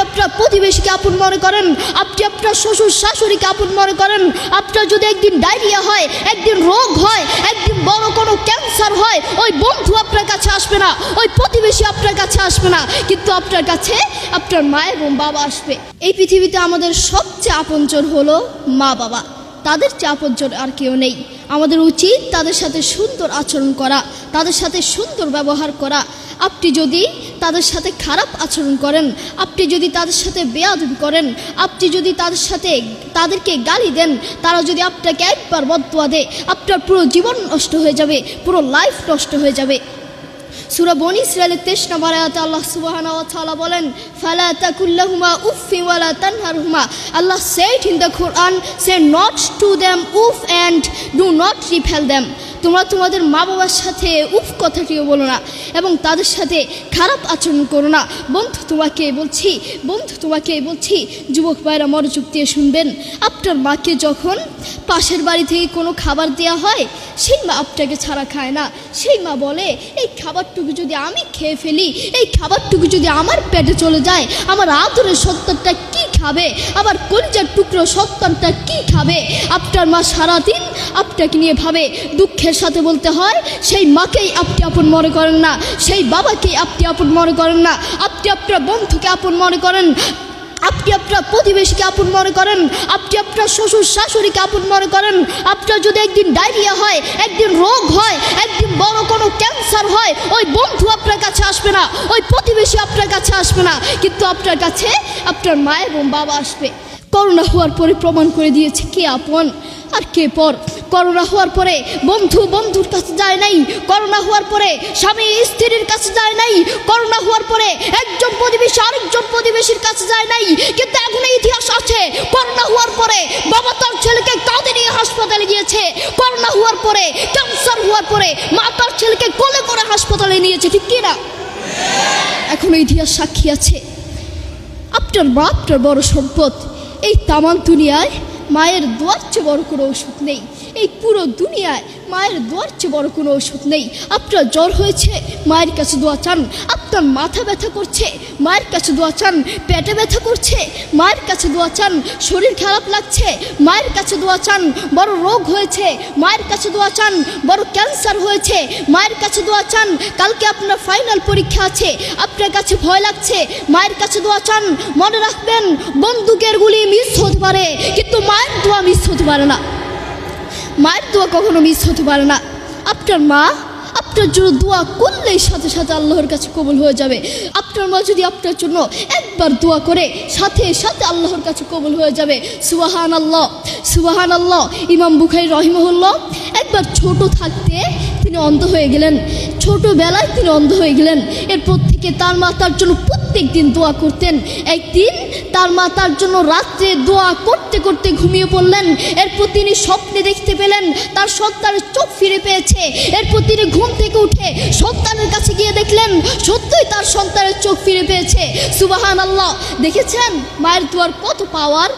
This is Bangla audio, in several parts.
আপনার প্রতিবেশীকে আপন মনে করেন, আপনি আপনার শ্বশুর শাশুড়িকে আপন মনে করেন, আপনার যদি একদিন ডায়রিয়া হয়, একদিন রোগ হয়, একদিন বড় কোনো ক্যান্সার হয়, ওই বন্ধু আপনার কাছে আসবে না, ওই প্রতিবেশী আপনার কাছে আসবে না, কিন্তু আপনার কাছে আপনার মা এবং বাবা আসবে। এই পৃথিবীতে আমাদের সবচেয়ে আপনজন হলো মা বাবা, তাদের চেয়ে আপনজন আর কেউ নেই। আমাদের উচিত তাদের সাথে সুন্দর আচরণ করা, তাদের সাথে সুন্দর ব্যবহার করা। আপনি যদি তাদের সাথে খারাপ আচরণ করেন, আপনি যদি তাদের সাথে বেয়াদবি করেন, আপনি যদি তাদেরকে গালি দেন, তারা যদি আপনাকে একবার বদদুয়া দেয়, আপনার পুরো জীবন নষ্ট হয়ে যাবে, পুরো লাইফ নষ্ট হয়ে যাবে। সূরা বনী ইসরাঈলের 23 নম্বর আয়াতে আল্লাহ সুবহানাহু ওয়া তাআলা বলেন, ফালা তাকুল্লাহুমা উফফি ওয়া লা তানহারহুমা। Allah said in the Quran, say not to them uff and do not repel them. তোমরা তোমাদের মা বাবার সাথে উফ কথাটিও বলো না এবং তাদের সাথে খারাপ আচরণ করো না। বন্ধু তোমাকে বলছি যুবক ভাইরা মনোযোগ দিয়ে শুনবেন। আপনার মাকে যখন পাশের বাড়ি থেকে কোনো খাবার দেওয়া হয়, সেই মা আপনাকে ছাড়া খায় না। সেই মা বলে, এই খাবারটুকু যদি আমি খেয়ে ফেলি, এই খাবারটুকু যদি আমার পেটে চলে যায়, আমার আদরের সন্তানটা কি খাবে, আমার কলিজার টুকরো সন্তানটা কি খাবে? আপনার মা সারাদিন আপনাকে নিয়ে ভাবে। দুঃখের সাথে বলতে হয়, সেই মাকেই আপনি আপন মনে করেন না, সেই বাবাকেই আপনি আপন মনে করেন না। আপনি আপনার বন্ধুকে আপন মনে করেন, আপনি আপনার প্রতিবেশীকে আপন মনে করেন, আপনি আপনার শ্বশুর শাশুড়িকে আপন মনে করেন। আপনার যদি একদিন ডায়রিয়া হয়, একদিন রোগ হয়, একদিন বড় কোনো ক্যান্সার হয়, ওই বন্ধু আপনার কাছে আসবে না, ওই প্রতিবেশী আপনার কাছে আসবে না, কিন্তু আপনার কাছে আপনার মা এবং বাবা আসবে। করোনা হওয়ার পরে প্রমাণ করে দিয়েছে কে আপন আর কে পর। করোনা হওয়ার পরে বন্ধু বন্ধুর কাছে যায় নাই, করোনা হওয়ার পরে স্বামী স্ত্রীর কাছে যায় নাই, করোনা হওয়ার পরে একজন প্রতিবেশী আরেকজন প্রতিবেশীর কাছে যায় নাই। কিন্তু এখন ইতিহাস আছে, করোনা হওয়ার পরে বাবা তার ছেলেকে কাঁধে নিয়ে হাসপাতালে গিয়েছে, করোনা হওয়ার পরে ক্যান্সার হওয়ার পরে মা তার ছেলেকে কোলে করে হাসপাতালে নিয়েছে, ঠিক কিনা? এখনো ইতিহাস সাক্ষী আছে। আপনার মা আপনার বড় সম্পদ। এই তামাম দুনিয়ায় মায়ের দোয়ার চেয়ে বড় কোনো ওষুধ নেই। এই পুরো দুনিয়ায় মায়ের দোয়ার চেয়ে বড় কোনো ওষুধ নেই। আপনার জ্বর হয়েছে, মায়ের কাছে দোয়া চান। আপনার মাথা ব্যথা করছে, মায়ের কাছে দোয়া চান। পেটে ব্যথা করছে, মায়ের কাছে দোয়া চান। শরীর খারাপ লাগছে, মায়ের কাছে দোয়া চান। বড় রোগ হয়েছে, মায়ের কাছে দোয়া চান। বড় ক্যান্সার হয়েছে, মায়ের কাছে দোয়া চান। কালকে আপনার ফাইনাল পরীক্ষা আছে, আপনার কাছে ভয় লাগছে, মায়ের কাছে দোয়া চান। মনে রাখবেন, বন্দুকের গুলি মিস হতে পারে, কিন্তু মায়ের দোয়া মিস হতে পারে না। মায়ের দোয়া কখনো মিস হতে পারে না। আপনার মা আপনার জন্য দোয়া করলেই সাথে সাথে আল্লাহর কাছে কবুল হয়ে যাবে। আপনার মা যদি আপনার জন্য একবার দোয়া করে, সাথে সাথে আল্লাহর কাছে কবুল হয়ে যাবে। সুবহানাল্লাহ, সুবহানাল্লাহ। ইমাম বুখারী রাহিমাহুল্লাহ একবার ছোট থাকতে তিনি অন্ধ হয়ে গেলেন, ছোটবেলায় তিনি অন্ধ হয়ে গেলেন। এরপর থেকে তার মা তার জন্য প্রত্যেক দিন দোয়া করতেন। একদিন তার মা তার জন্য রাত্রে দোয়া করতে করতে ঘুমিয়ে পড়লেন। এরপর তিনি স্বপ্নে দেখতে পেলেন তার সন্তানের চোখ ফিরে পেয়েছে। এরপর তিনি ঘুম থেকে উঠে সন্তানের কাছে গিয়ে দেখলেন সত্যই তার সন্তানের চোখ ফিরে পেয়েছে। সুবহানাল্লাহ। দেখেছেন মায়ের দোয়ার কত পাওয়ার,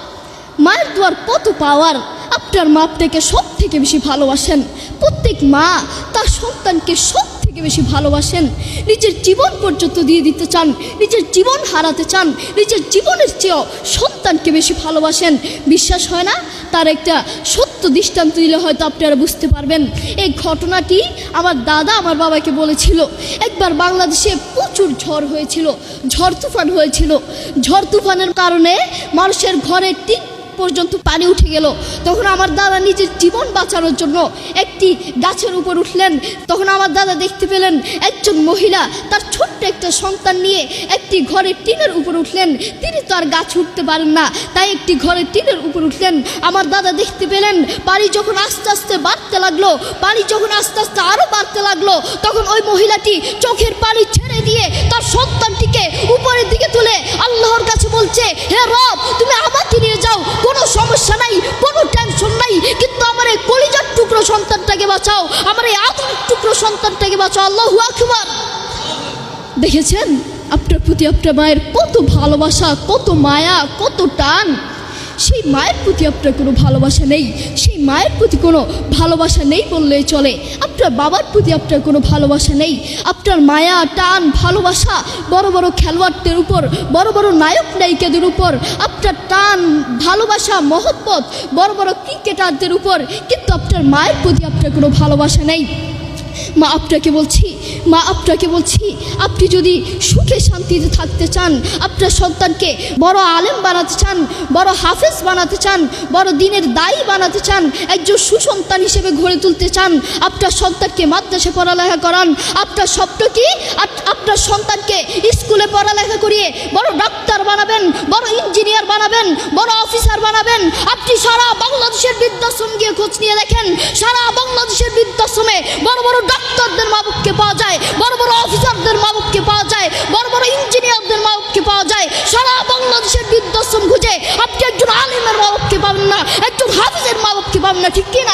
মায়ের দোয়ার কত পাওয়ার। আপনার মা আপনাকে সব থেকে বেশি ভালোবাসেন। প্রত্যেক মা তার সন্তানকে সব থেকে বেশি ভালোবাসেন। নিজের জীবন পর্যন্ত দিয়ে দিতে চান, নিজের জীবন হারাতে চান, নিজের জীবনের চেয়েও সন্তানকে বেশি ভালোবাসেন। বিশ্বাস হয় না? তার একটা সত্য দৃষ্টান্ত দিলে হয়তো আপনারা বুঝতে পারবেন। এই ঘটনাটি আমার দাদা আমার বাবাকে বলেছিল। একবার বাংলাদেশে প্রচুর ঝড় হয়েছিল, ঝড় তুফান হয়েছিল। ঝড় তুফানের কারণে মানুষের ঘরের টিন পর্যন্ত পানি উঠে গেল। তখন আমার দাদা নিজের জীবন বাঁচানোর জন্য একটি গাছের উপর উঠলেন। তখন আমার দাদা দেখতে পেলেন একজন মহিলা তার ছোট্ট একটা সন্তান নিয়ে একটি ঘরের টিনের উপর উঠলেন। তিনি তো আর গাছ উঠতে পারেন না, তাই একটি ঘরের টিনের উপর উঠলেন। আমার দাদা দেখতে পেলেন পানি যখন আস্তে আস্তে বাড়তে লাগলো, পানি যখন আস্তে আস্তে আরো বাড়তে লাগলো, তখন ওই মহিলাটি চোখের পানি ছেড়ে দিয়ে তার সন্তানটিকে উপরের দিকে তুলে আল্লাহর কাছে বলছে, হে রব, তুমি আমাকে নিয়ে যাও, কোনো সমস্যা নাই, কোনো টেনশন নাই, কিন্তু আমার এই কলিজার টুকরো সন্তানটাকে বাঁচাও, আমার এই আদরের টুকরো সন্তানটাকে বাঁচাও। আল্লাহু আকবার। দেখেছেন আপনার প্রতি আপনার মায়ের কত ভালোবাসা, কত মায়া, কত টান। সেই মায়ের প্রতি আপনার কোনো ভালোবাসা নেই, সেই মায়ের প্রতি কোনো ভালোবাসা নেই বললেই চলে। আপনার বাবার প্রতি আপনার কোনো ভালোবাসা নেই। আপনার মায়া টান ভালোবাসা বড় বড় খেলোয়াড়দের উপর, বড় বড় নায়ক নায়িকাদের উপর আপনার টান ভালোবাসা মহব্বত বড় বড় ক্রিকেটারদের উপর, কিন্তু আপনার মায়ের প্রতি আপনার কোনো ভালোবাসা নেই। মা আপনাকে বলছি আপনি যদি সুখে শান্তিতে থাকতে চান, আপনার সন্তানকে বড় আলেম বানাতে চান, বড় হাফেজ বানাতে চান, বড় দিনের দায়ী বানাতে চান, একজন সুসন্তান হিসেবে গড়ে তুলতে চান, আপনার সন্তানকে মাদ্রাসা পড়ালেখা করান। আপনার স্বপ্ন কি? আপনার সন্তানকে স্কুলে পড়ালেখা করিয়ে বড় ডাক্তার বানাবেন, বড় ইঞ্জিনিয়ার বানাবেন, বড় অফিসার বানাবেন। আপনি সারা বাংলাদেশের বৃদ্ধাশ্রম গিয়ে খোঁজ নিয়ে দেখেন, সারা বাংলাদেশের বৃদ্ধাশ্রমে বড় বড় ডাক্তারদের মা-বাপকে পাওয়া যায়, বড় বড় অফিসারদের মা-বাপকে পাওয়া যায়, বড় বড় ইঞ্জিনিয়ারদের মা-বাপকে পাওয়া যায়। সারা বাংলাদেশের বৃদ্ধাশ্রম খুঁজে আপনি একজন আলিমের মা-বাপকে পাবেন না, একজন হাফিজের মা-বাপকে পাবেন না, ঠিক কিনা?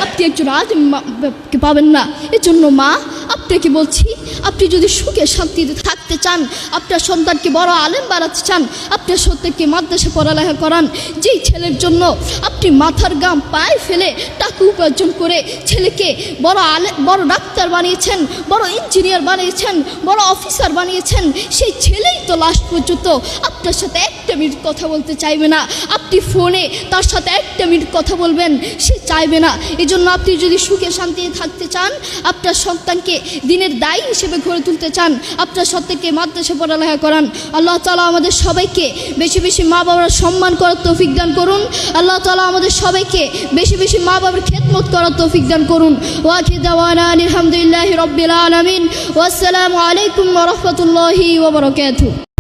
আপনি একজন আলিম মা-বাপকে পাবেন না। এজন্য মা আপনাকে বলছি, আপনি যদি সুখে শান্তিতে থাকতে চান, আপনার সন্তানকে বড় আলেম বানাতে চান, আপনার সন্তানকে মাদ্রাসা পড়ালেখা করান। যেই ছেলের জন্য আপনি মাথার গাম পায়ে ফেলে টাকা উপার্জন করে ছেলেকে বড় ডাক্তার বানিয়েছেন, বড় ইঞ্জিনিয়ার বানিয়েছেন, বড় অফিসার বানিয়েছেন, সেই ছেলেই তো লাস্ট পর্যন্ত আপনার সাথে একটা মিনিট কথা বলতে চাইবে না। আপনি ফোনে তার সাথে একটা মিনিট কথা বলবেন, সে চাইবে না। এজন্য আপনি যদি সুখে শান্তিতে থাকতে চান, আপনার সন্তানকে দিনের দায়ী হিসেবে গড়ে তুলতে চান, আপনার সন্তানকে মাদ্রাসা পড়ালেখা করান। আল্লাহ তাআলা আমাদের সবাইকে বেশি বেশি মা বাবার সম্মান করার তৌফিক দান করুন। আল্লাহ তাআলা আমাদের সবাইকে বেশি বেশি মা বাবার খেদমত করার তৌফিক দান করুন। ওয়া আখিরু দাওয়ানা আলহামদুলিল্লাহি রাব্বিল আলামিন। ওয়া আসসালামু আলাইকুম ওয়া রাহমাতুল্লাহি ওয়া বারাকাতুহু।